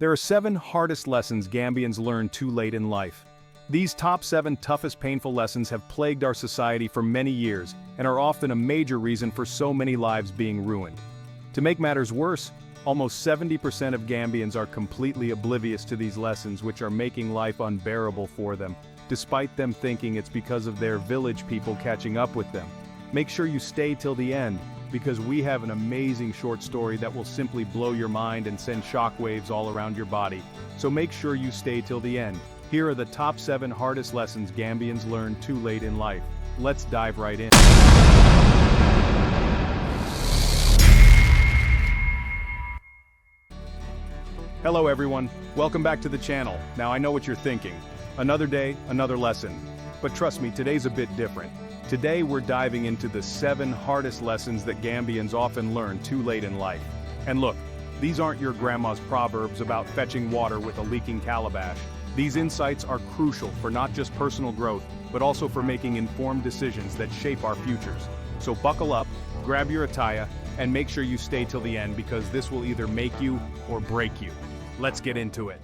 There are 7 hardest lessons Gambians learn too late in life. These top 7 toughest painful lessons have plagued our society for many years and are often a major reason for so many lives being ruined. To make matters worse, almost 70% of Gambians are completely oblivious to these lessons, which are making life unbearable for them, despite them thinking it's because of their village people catching up with them. Make sure you stay till the end, because we have an amazing short story that will simply blow your mind and send shockwaves all around your body. So make sure you stay till the end. Here are the top 7 hardest lessons Gambians learn too late in life. Let's dive right in. Hello everyone, welcome back to the channel. Now I know what you're thinking. Another day, another lesson. But trust me, today's a bit different. Today we're diving into the 7 hardest lessons that Gambians often learn too late in life. And look, these aren't your grandma's proverbs about fetching water with a leaking calabash. These insights are crucial for not just personal growth, but also for making informed decisions that shape our futures. So buckle up, grab your attire, and make sure you stay till the end, because this will either make you or break you. Let's get into it.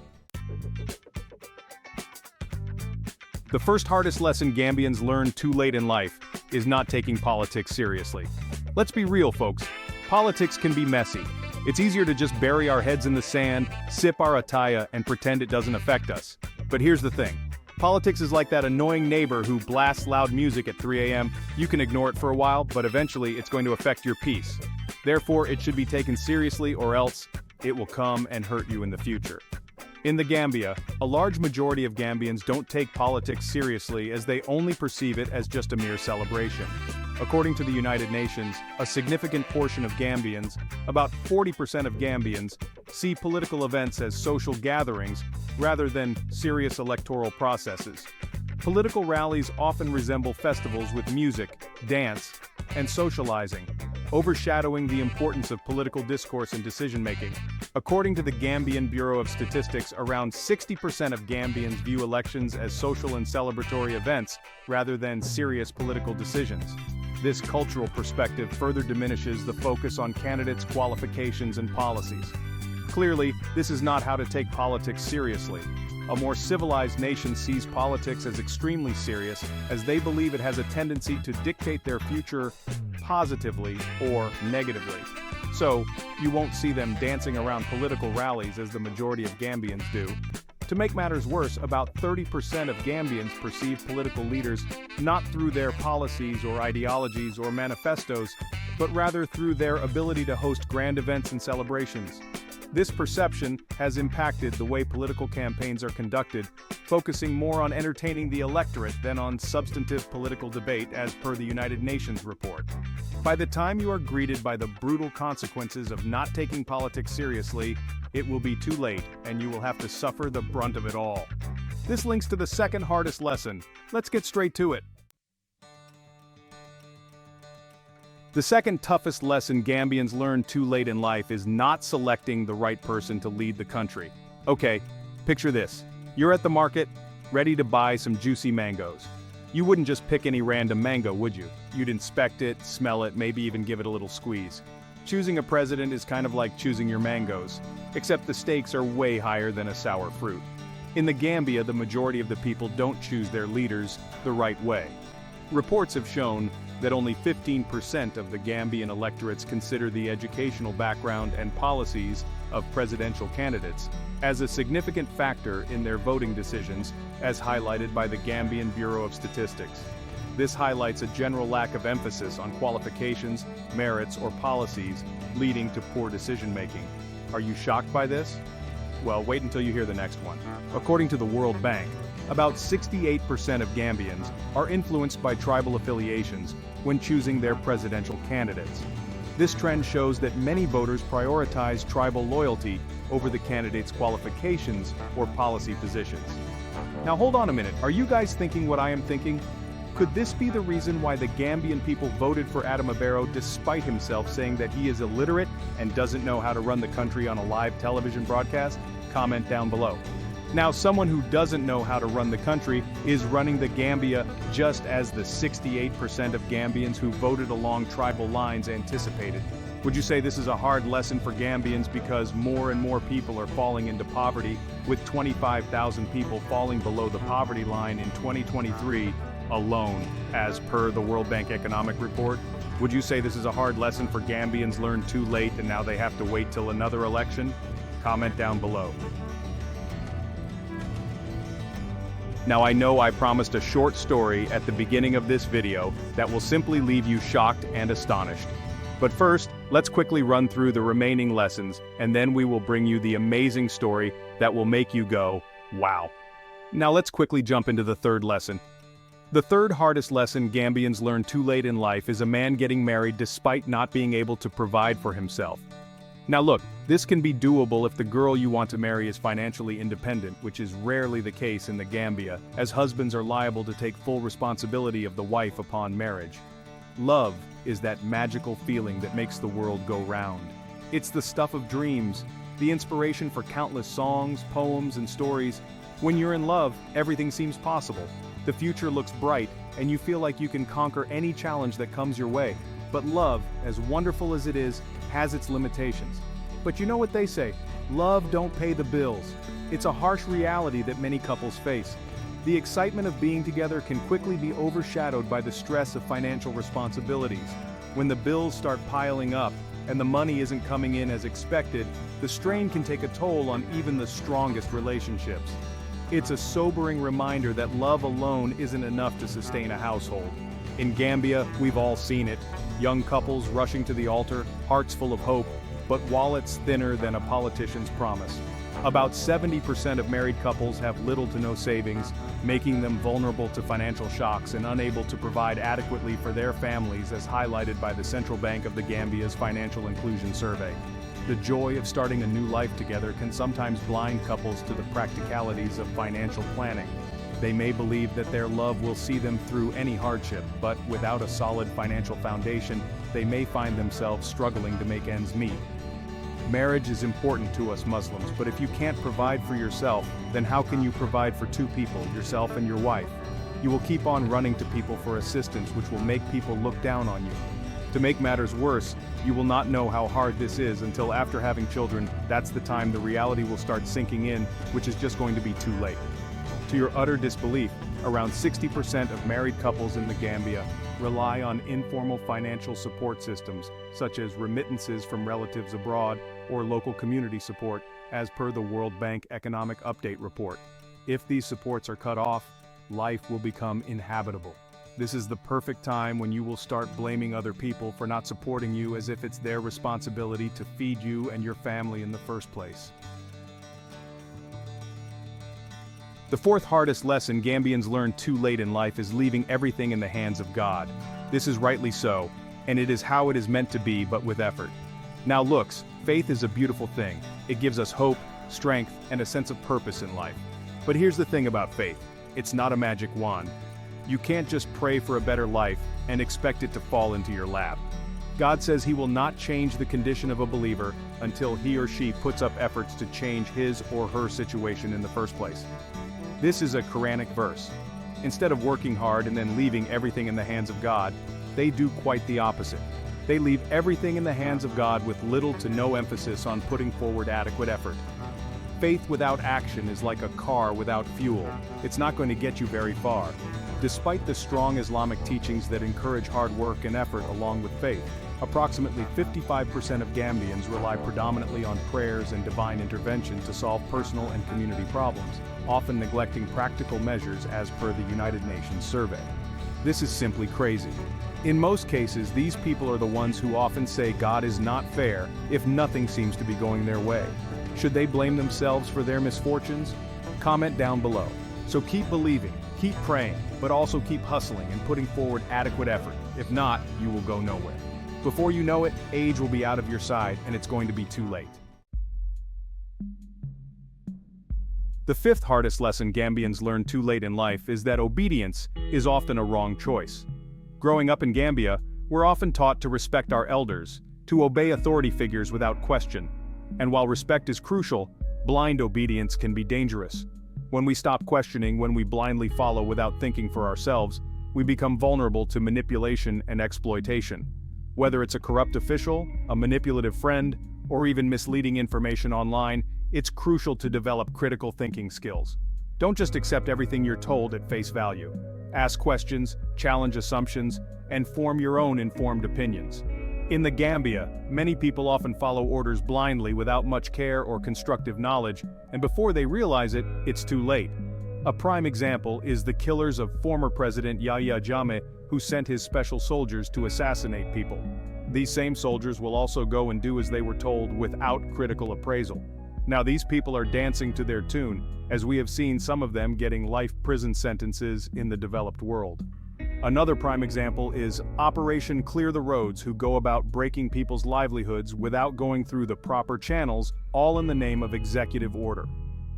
The first hardest lesson Gambians learn too late in life is not taking politics seriously. Let's be real, folks. Politics can be messy. It's easier to just bury our heads in the sand, sip our attaya, and pretend it doesn't affect us. But here's the thing. Politics is like that annoying neighbor who blasts loud music at 3 a.m. You can ignore it for a while, but eventually it's going to affect your peace. Therefore, it should be taken seriously, or else it will come and hurt you in the future. In the Gambia, a large majority of Gambians don't take politics seriously, as they only perceive it as just a mere celebration. According to the United Nations, a significant portion of Gambians, about 40% of Gambians, see political events as social gatherings rather than serious electoral processes. Political rallies often resemble festivals with music, dance, and socializing, overshadowing the importance of political discourse and decision-making. According to the Gambian Bureau of Statistics, around 60% of Gambians view elections as social and celebratory events rather than serious political decisions. This cultural perspective further diminishes the focus on candidates' qualifications and policies. Clearly, this is not how to take politics seriously. A more civilized nation sees politics as extremely serious, as they believe it has a tendency to dictate their future positively or negatively. So, you won't see them dancing around political rallies as the majority of Gambians do. To make matters worse, about 30% of Gambians perceive political leaders not through their policies or ideologies or manifestos, but rather through their ability to host grand events and celebrations. This perception has impacted the way political campaigns are conducted, focusing more on entertaining the electorate than on substantive political debate, as per the United Nations report. By the time you are greeted by the brutal consequences of not taking politics seriously, it will be too late, and you will have to suffer the brunt of it all. This links to the second hardest lesson. Let's get straight to it. The second toughest lesson Gambians learn too late in life is not selecting the right person to lead the country. Okay, picture this. You're at the market, ready to buy some juicy mangoes. You wouldn't just pick any random mango, would you? You'd inspect it, smell it, maybe even give it a little squeeze. Choosing a president is kind of like choosing your mangoes, except the stakes are way higher than a sour fruit. In the Gambia, the majority of the people don't choose their leaders the right way. Reports have shown that only 15% of the Gambian electorates consider the educational background and policies of presidential candidates as a significant factor in their voting decisions, as highlighted by the Gambian Bureau of Statistics. This highlights a general lack of emphasis on qualifications, merits, or policies, leading to poor decision-making. Are you shocked by this? Well, wait until you hear the next one. According to the World Bank, about 68% of Gambians are influenced by tribal affiliations when choosing their presidential candidates. This trend shows that many voters prioritize tribal loyalty over the candidate's qualifications or policy positions. Now hold on a minute, are you guys thinking what I am thinking? Could this be the reason why the Gambian people voted for Adama Barrow despite himself saying that he is illiterate and doesn't know how to run the country on a live television broadcast? Comment down below. Now, someone who doesn't know how to run the country is running the Gambia, just as the 68% of Gambians who voted along tribal lines anticipated. Would you say this is a hard lesson for Gambians because more and more people are falling into poverty, with 25,000 people falling below the poverty line in 2023 alone, as per the World Bank economic report? Would you say this is a hard lesson for Gambians learned too late and now they have to wait till another election? Comment down below. Now I know I promised a short story at the beginning of this video that will simply leave you shocked and astonished. But first, let's quickly run through the remaining lessons, and then we will bring you the amazing story that will make you go, wow. Now let's quickly jump into the third lesson. The third hardest lesson Gambians learn too late in life is a man getting married despite not being able to provide for himself. Now look, this can be doable if the girl you want to marry is financially independent, which is rarely the case in the Gambia, as husbands are liable to take full responsibility of the wife upon marriage. Love is that magical feeling that makes the world go round. It's the stuff of dreams, the inspiration for countless songs, poems, and stories. When you're in love, everything seems possible. The future looks bright, and you feel like you can conquer any challenge that comes your way. But love, as wonderful as it is, has its limitations. But you know what they say, love don't pay the bills. It's a harsh reality that many couples face. The excitement of being together can quickly be overshadowed by the stress of financial responsibilities. When the bills start piling up and the money isn't coming in as expected, the strain can take a toll on even the strongest relationships. It's a sobering reminder that love alone isn't enough to sustain a household. In Gambia, we've all seen it. Young couples rushing to the altar, hearts full of hope, but wallets thinner than a politician's promise. About 70% of married couples have little to no savings, making them vulnerable to financial shocks and unable to provide adequately for their families, as highlighted by the Central Bank of the Gambia's Financial Inclusion Survey. The joy of starting a new life together can sometimes blind couples to the practicalities of financial planning. They may believe that their love will see them through any hardship, but without a solid financial foundation, they may find themselves struggling to make ends meet. Marriage is important to us Muslims, but if you can't provide for yourself, then how can you provide for two people, yourself and your wife? You will keep on running to people for assistance, which will make people look down on you. To make matters worse, you will not know how hard this is until after having children. That's the time the reality will start sinking in, which is just going to be too late. To your utter disbelief, around 60% of married couples in the Gambia rely on informal financial support systems, such as remittances from relatives abroad or local community support, as per the World Bank Economic Update report. If these supports are cut off, life will become inhabitable. This is the perfect time when you will start blaming other people for not supporting you, as if it's their responsibility to feed you and your family in the first place. The fourth hardest lesson Gambians learn too late in life is leaving everything in the hands of God. This is rightly so, and it is how it is meant to be, but with effort. Now looks, faith is a beautiful thing. It gives us hope, strength, and a sense of purpose in life. But here's the thing about faith. It's not a magic wand. You can't just pray for a better life and expect it to fall into your lap. God says He will not change the condition of a believer until he or she puts up efforts to change his or her situation in the first place. This is a Quranic verse. Instead of working hard and then leaving everything in the hands of God, they do quite the opposite. They leave everything in the hands of God with little to no emphasis on putting forward adequate effort. Faith without action is like a car without fuel. It's not going to get you very far. Despite the strong Islamic teachings that encourage hard work and effort along with faith, approximately 55% of Gambians rely predominantly on prayers and divine intervention to solve personal and community problems, often neglecting practical measures as per the United Nations survey. This is simply crazy. In most cases, these people are the ones who often say God is not fair if nothing seems to be going their way. Should they blame themselves for their misfortunes? Comment down below. So keep believing, keep praying, but also keep hustling and putting forward adequate effort. If not, you will go nowhere. Before you know it, age will be out of your side and it's going to be too late. The fifth hardest lesson Gambians learn too late in life is that obedience is often a wrong choice. Growing up in Gambia, we're often taught to respect our elders, to obey authority figures without question. And while respect is crucial, blind obedience can be dangerous. When we stop questioning, when we blindly follow without thinking for ourselves, we become vulnerable to manipulation and exploitation. Whether it's a corrupt official, a manipulative friend, or even misleading information online, it's crucial to develop critical thinking skills. Don't just accept everything you're told at face value. Ask questions, challenge assumptions, and form your own informed opinions. In the Gambia, many people often follow orders blindly without much care or constructive knowledge, and before they realize it, it's too late. A prime example is the killers of former President Yahya Jammeh, who sent his special soldiers to assassinate people. These same soldiers will also go and do as they were told without critical appraisal. Now these people are dancing to their tune, as we have seen some of them getting life prison sentences in the developed world. Another prime example is Operation Clear the Roads, who go about breaking people's livelihoods without going through the proper channels, all in the name of executive order.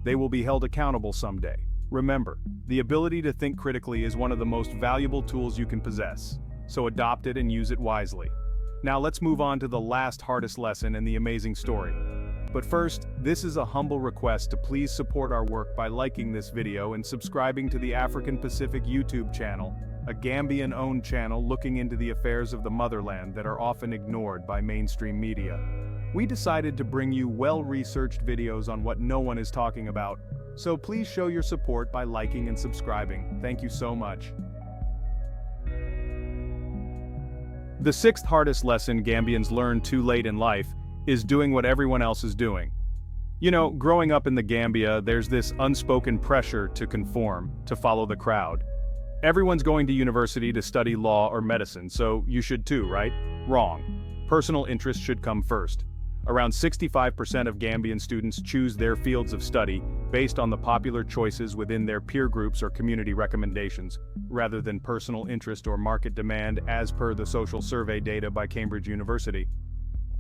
They will be held accountable someday. Remember, the ability to think critically is one of the most valuable tools you can possess, so adopt it and use it wisely. Now let's move on to the last hardest lesson in the amazing story. But first, this is a humble request to please support our work by liking this video and subscribing to the African Pacific YouTube channel, a Gambian-owned channel looking into the affairs of the motherland that are often ignored by mainstream media. We decided to bring you well-researched videos on what no one is talking about, so please show your support by liking and subscribing. Thank you so much. The sixth hardest lesson Gambians learn too late in life is doing what everyone else is doing. You know, growing up in the Gambia, there's this unspoken pressure to conform, to follow the crowd. Everyone's going to university to study law or medicine, so you should too, right? Wrong. Personal interest should come first. Around 65% of Gambian students choose their fields of study based on the popular choices within their peer groups or community recommendations, rather than personal interest or market demand as per the social survey data by Cambridge University.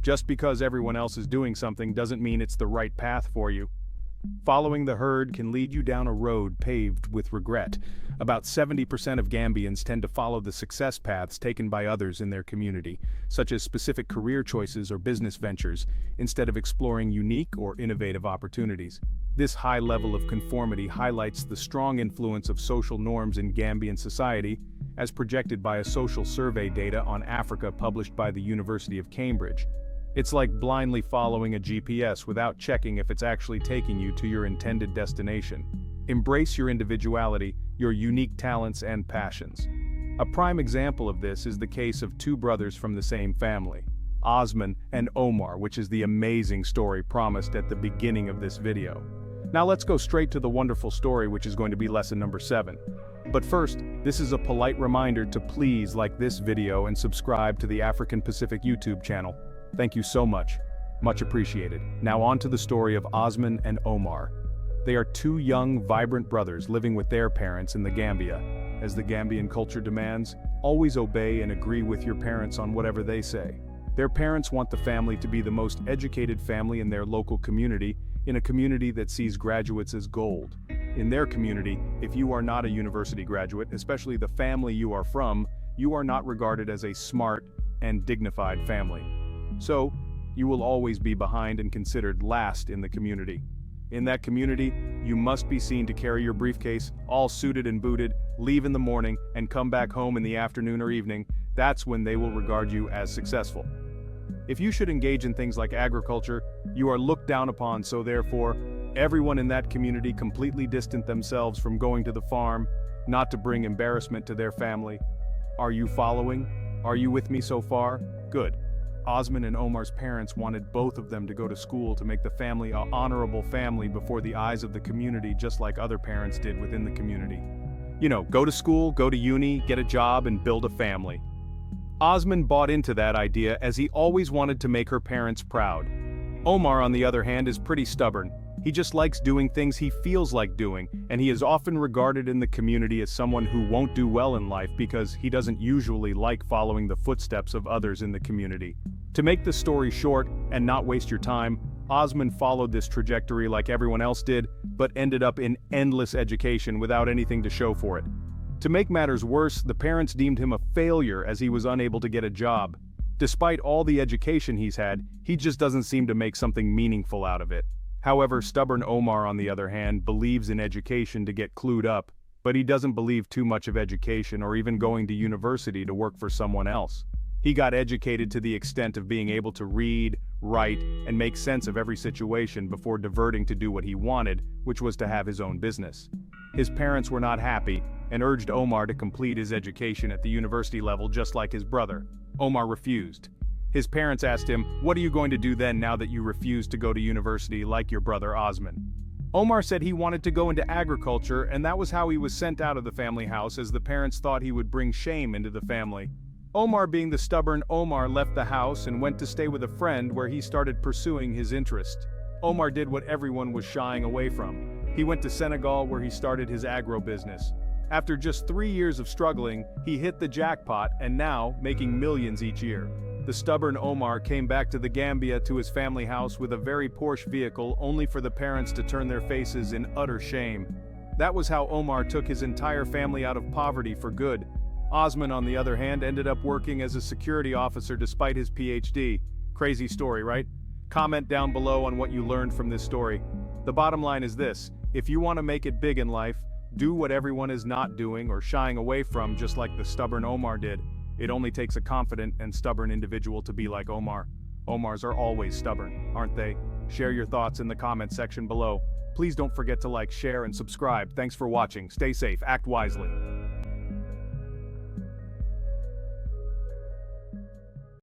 Just because everyone else is doing something doesn't mean it's the right path for you. Following the herd can lead you down a road paved with regret. About 70% of Gambians tend to follow the success paths taken by others in their community, such as specific career choices or business ventures, instead of exploring unique or innovative opportunities. This high level of conformity highlights the strong influence of social norms in Gambian society, as projected by a social survey data on Africa published by the University of Cambridge. It's like blindly following a GPS without checking if it's actually taking you to your intended destination. Embrace your individuality, your unique talents and passions. A prime example of this is the case of two brothers from the same family, Osman and Omar, which is the amazing story promised at the beginning of this video. Now let's go straight to the wonderful story, which is going to be lesson number 7. But first, this is a polite reminder to please like this video and subscribe to the African Pacific YouTube channel. Thank you so much. Much appreciated. Now on to the story of Osman and Omar. They are two young, vibrant brothers living with their parents in the Gambia. As the Gambian culture demands, always obey and agree with your parents on whatever they say. Their parents want the family to be the most educated family in their local community, in a community that sees graduates as gold. In their community, if you are not a university graduate, especially the family you are from, you are not regarded as a smart and dignified family. So, you will always be behind and considered last in the community. In that community, you must be seen to carry your briefcase, all suited and booted, leave in the morning, and come back home in the afternoon or evening. That's when they will regard you as successful. If you should engage in things like agriculture, you are looked down upon, so therefore, everyone in that community completely distant themselves from going to the farm, not to bring embarrassment to their family. Are you following? Are you with me so far? Good. Osman and Omar's parents wanted both of them to go to school to make the family an honorable family before the eyes of the community, just like other parents did within the community. You know, go to school, go to uni, get a job, and build a family. Osman bought into that idea as he always wanted to make her parents proud. Omar, on the other hand, is pretty stubborn. He just likes doing things he feels like doing, and he is often regarded in the community as someone who won't do well in life because he doesn't usually like following the footsteps of others in the community. To make the story short and not waste your time, Osman followed this trajectory like everyone else did, but ended up in endless education without anything to show for it. To make matters worse, the parents deemed him a failure as he was unable to get a job. Despite all the education he's had, he just doesn't seem to make something meaningful out of it. However, stubborn Omar, on the other hand, believes in education to get clued up, but he doesn't believe too much of education or even going to university to work for someone else. He got educated to the extent of being able to read, write, and make sense of every situation before diverting to do what he wanted, which was to have his own business. His parents were not happy and urged Omar to complete his education at the university level just like his brother. Omar refused. His parents asked him, "What are you going to do then now that you refuse to go to university like your brother Osman?" Omar said he wanted to go into agriculture, and that was how he was sent out of the family house, as the parents thought he would bring shame into the family. Omar, being the stubborn Omar, left the house and went to stay with a friend where he started pursuing his interest. Omar did what everyone was shying away from. He went to Senegal where he started his agro business. After just 3 years of struggling, he hit the jackpot and now making millions each year. The stubborn Omar came back to the Gambia to his family house with a very Porsche vehicle, only for the parents to turn their faces in utter shame. That was how Omar took his entire family out of poverty for good. Osman, on the other hand, ended up working as a security officer despite his PhD. Crazy story, right? Comment down below on what you learned from this story. The bottom line is this: if you want to make it big in life, do what everyone is not doing or shying away from, just like the stubborn Omar did. It only takes a confident and stubborn individual to be like Omar. Omars are always stubborn, aren't they? Share your thoughts in the comment section below. Please don't forget to like, share, and subscribe. Thanks for watching. Stay safe, act wisely.